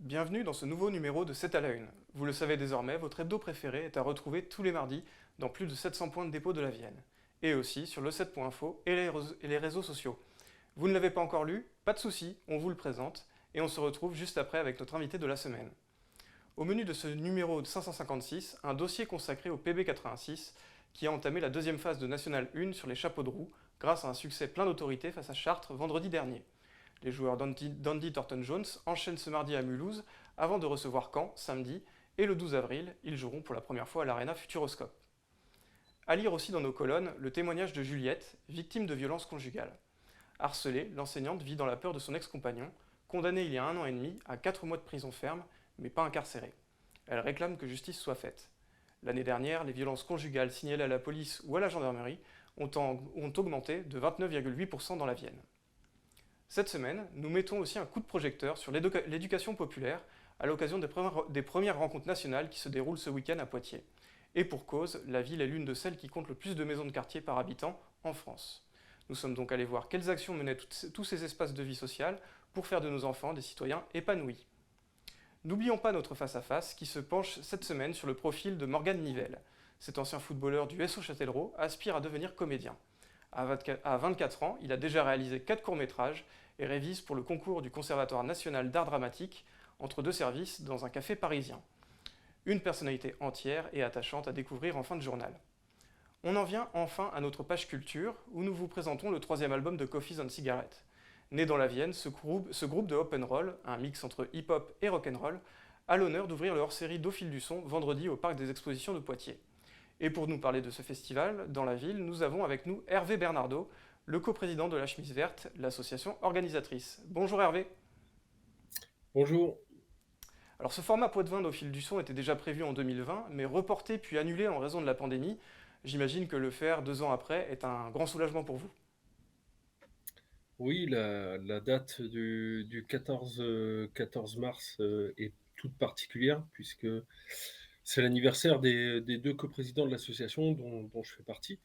Bienvenue dans ce nouveau numéro de 7 à la une. Vous le savez désormais, votre hebdo préféré est à retrouver tous les mardis dans plus de 700 points de dépôt de la Vienne. Et aussi sur le 7.info et les réseaux sociaux. Vous ne l'avez pas encore lu? Pas de souci, on vous le présente et on se retrouve juste après avec notre invité de la semaine. Au menu de ce numéro 556, un dossier consacré au PB86 qui a entamé la deuxième phase de National 1 sur les chapeaux de roue grâce à un succès plein d'autorité face à Chartres vendredi dernier. Les joueurs d'Andy Thornton-Jones enchaînent ce mardi à Mulhouse avant de recevoir Caen samedi et le 12 avril, ils joueront pour la première fois à l'Arena Futuroscope. À lire aussi dans nos colonnes le témoignage de Juliette, victime de violences conjugales. Harcelée, l'enseignante vit dans la peur de son ex-compagnon, condamné il y a 1 an et demi à 4 mois de prison ferme, mais pas incarcéré. Elle réclame que justice soit faite. L'année dernière, les violences conjugales signalées à la police ou à la gendarmerie ont augmenté de 29,8% dans la Vienne. Cette semaine, nous mettons aussi un coup de projecteur sur l'éducation populaire à l'occasion des premières rencontres nationales qui se déroulent ce week-end à Poitiers. Et pour cause, la ville est l'une de celles qui compte le plus de maisons de quartier par habitant en France. Nous sommes donc allés voir quelles actions menaient tous ces espaces de vie sociale pour faire de nos enfants des citoyens épanouis. N'oublions pas notre face-à-face qui se penche cette semaine sur le profil de Morgan Nivelle. Cet ancien footballeur du SO Châtellerault aspire à devenir comédien. À 24 ans, il a déjà réalisé 4 courts-métrages et révise pour le concours du Conservatoire national d'art dramatique entre deux services dans un café parisien. Une personnalité entière et attachante à découvrir en fin de journal. On en vient enfin à notre page culture où nous vous présentons le troisième album de Coffees and Cigarettes. Né dans la Vienne, ce groupe de open roll, un mix entre hip-hop et rock'n'roll, a l'honneur d'ouvrir le hors-série d'Au fil du son vendredi au parc des expositions de Poitiers. Et pour nous parler de ce festival, dans la ville, nous avons avec nous Hervé Bernardo, le coprésident de la Chemise Verte, l'association organisatrice. Bonjour Hervé. Bonjour. Alors ce format pot de vin d'Au fil du son était déjà prévu en 2020, mais reporté puis annulé en raison de la pandémie. J'imagine que le faire 2 ans après est un grand soulagement pour vous. Oui, la date du 14 mars est toute particulière puisque c'est l'anniversaire des deux coprésidents de l'association dont je fais partie.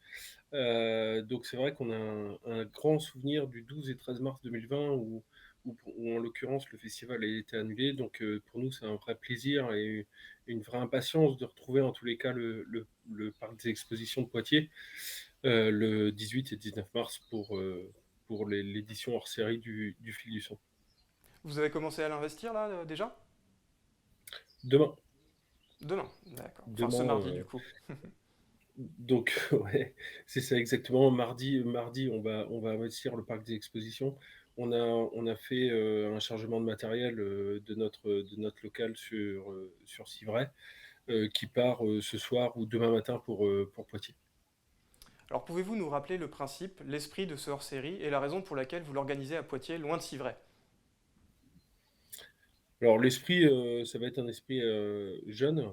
Donc c'est vrai qu'on a un grand souvenir du 12 et 13 mars 2020 où en l'occurrence le festival a été annulé. Donc pour nous c'est un vrai plaisir et une vraie impatience de retrouver en tous les cas le parc des expositions de Poitiers le 18 et 19 mars pour l'édition hors série du Fil du Son. Vous avez commencé à l'investir là déjà? Demain, Demain, d'accord. Enfin ce demain mardi du coup. donc ouais, c'est ça exactement. Mardi on va investir le parc des expositions. On a fait un chargement de matériel de notre local sur Civray qui part ce soir ou demain matin pour Poitiers. Alors pouvez-vous nous rappeler le principe, l'esprit de ce hors-série et la raison pour laquelle vous l'organisez à Poitiers, loin de Civray? Alors l'esprit, ça va être un esprit jeune.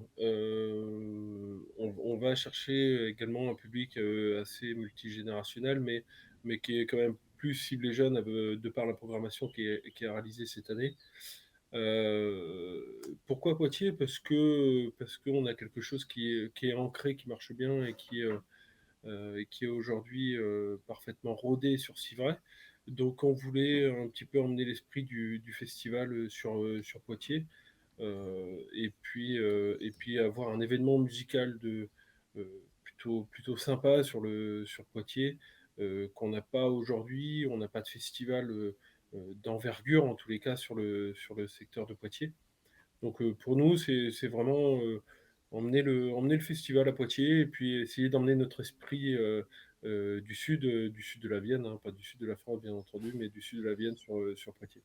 On va chercher également un public assez multigénérationnel, mais qui est quand même plus ciblé jeune de par la programmation qui est réalisée cette année. Pourquoi Poitiers? Parce qu'on a quelque chose qui est ancré, qui marche bien et qui est aujourd'hui parfaitement rodé sur Civray. Donc on voulait un petit peu emmener l'esprit du festival sur Poitiers et puis avoir un événement musical plutôt sympa sur Poitiers qu'on n'a pas aujourd'hui. On n'a pas de festival d'envergure en tous les cas sur le secteur de Poitiers. Donc pour nous, c'est vraiment emmener le festival à Poitiers et puis essayer d'emmener notre esprit du sud de la Vienne, hein, pas du sud de la France bien entendu, mais du sud de la Vienne sur Poitiers.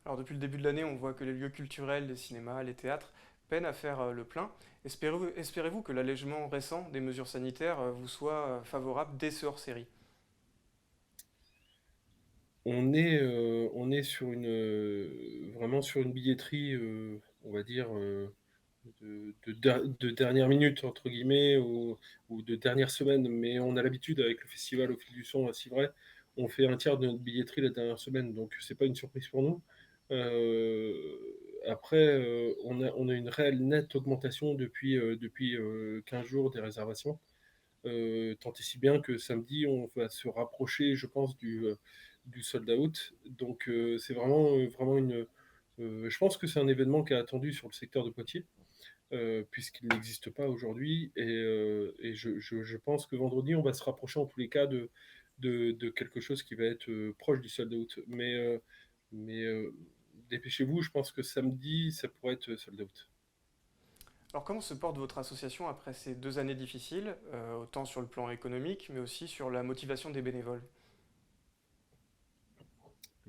Alors depuis le début de l'année, on voit que les lieux culturels, les cinémas, les théâtres peinent à faire le plein. Espérez-vous que l'allègement récent des mesures sanitaires vous soit favorable dès ce hors-série? On est vraiment sur une billetterie, on va dire, de dernière minute entre guillemets ou de dernière semaine, mais on a l'habitude avec le festival au fil du son à Civray, on fait un tiers de notre billetterie la dernière semaine, donc c'est pas une surprise pour nous. Après, on a une réelle nette augmentation depuis 15 jours des réservations. Tant et si bien que samedi, on va se rapprocher, je pense, du sold out. Donc, c'est vraiment Je pense que c'est un événement qui est attendu sur le secteur de Poitiers, puisqu'il n'existe pas aujourd'hui et je pense que vendredi, on va se rapprocher en tous les cas de quelque chose qui va être, proche du sold out. Mais dépêchez-vous, je pense que samedi, ça pourrait être sold out. Alors comment se porte votre association après ces 2 années difficiles, autant sur le plan économique, mais aussi sur la motivation des bénévoles?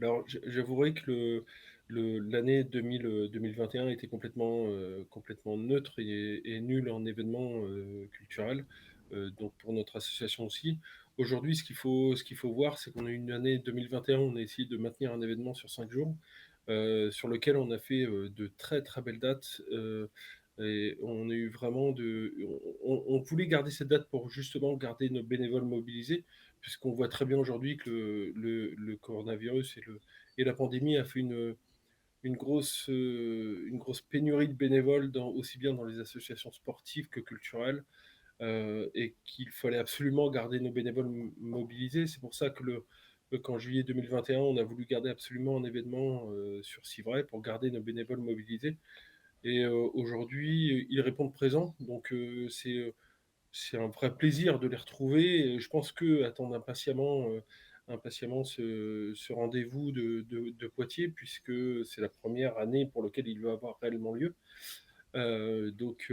Alors, j'avouerai que l'année 2021 était complètement neutre et nulle en événements culturels, donc pour notre association aussi. Aujourd'hui, ce qu'il faut voir, c'est qu'on a eu une année 2021, on a essayé de maintenir un événement sur 5 jours, sur lequel on a fait de très très belles dates. Et on a eu vraiment on voulait garder cette date pour justement garder nos bénévoles mobilisés, puisqu'on voit très bien aujourd'hui que le coronavirus et la pandémie a fait une grosse pénurie de bénévoles aussi bien dans les associations sportives que culturelles, et qu'il fallait absolument garder nos bénévoles mobilisés. C'est pour ça qu'en juillet 2021, on a voulu garder absolument un événement sur Civray pour garder nos bénévoles mobilisés. Et aujourd'hui, ils répondent présents, donc c'est un vrai plaisir de les retrouver. Et je pense qu'eux attendent impatiemment ce rendez-vous de Poitiers, puisque c'est la première année pour laquelle il va avoir réellement lieu. Donc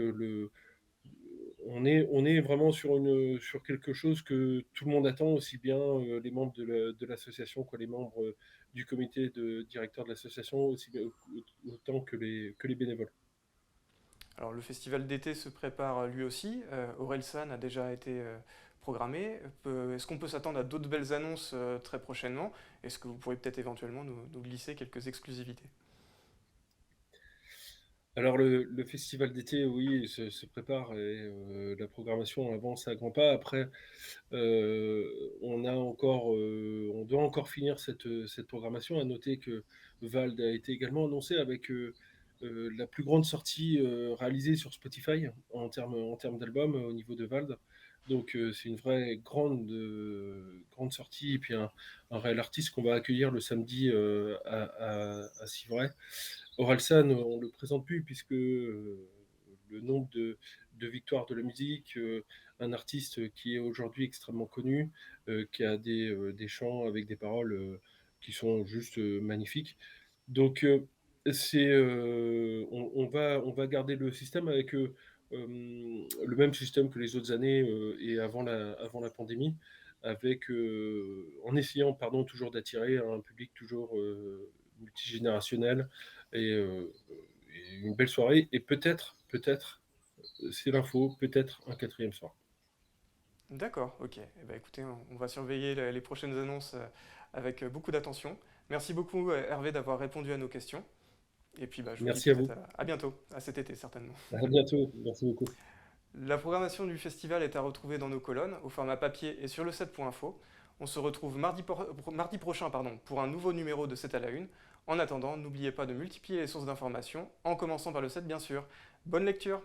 on est vraiment sur quelque chose que tout le monde attend, aussi bien les membres de l'association que les membres du comité de directeur de l'association, aussi bien, autant que les bénévoles. Alors le festival d'été se prépare lui aussi. Orelsan a déjà été programmé. Est-ce qu'on peut s'attendre à d'autres belles annonces très prochainement? Est-ce que vous pourriez peut-être éventuellement nous glisser quelques exclusivités? Alors le festival d'été, oui, se prépare et la programmation avance à grands pas. Après, on doit encore finir cette programmation. À noter que Vald a été également annoncé avec la plus grande sortie réalisée sur Spotify en termes d'album au niveau de Vald. Donc c'est une vraie grande sortie et puis un réel artiste qu'on va accueillir le samedi à Civray. Orelsan, on ne le présente plus puisque le nombre de victoires de la musique, un artiste qui est aujourd'hui extrêmement connu, qui a des chants avec des paroles qui sont juste magnifiques. Donc, on va garder le système avec le même système que les autres années et avant la pandémie, en essayant, pardon, toujours d'attirer un public toujours multigénérationnel et une belle soirée. Et peut-être, c'est l'info, peut-être un quatrième soir. D'accord, ok. Eh ben, écoutez, on va surveiller les prochaines annonces avec beaucoup d'attention. Merci beaucoup Hervé d'avoir répondu à nos questions. Et puis bah, je vous dis Merci à peut-être vous. à bientôt, à cet été certainement. À bientôt. Merci beaucoup. La programmation du festival est à retrouver dans nos colonnes, au format papier et sur le 7.info. On se retrouve mardi prochain pour un nouveau numéro de 7 à la une. En attendant, n'oubliez pas de multiplier les sources d'informations, en commençant par le 7 bien sûr. Bonne lecture!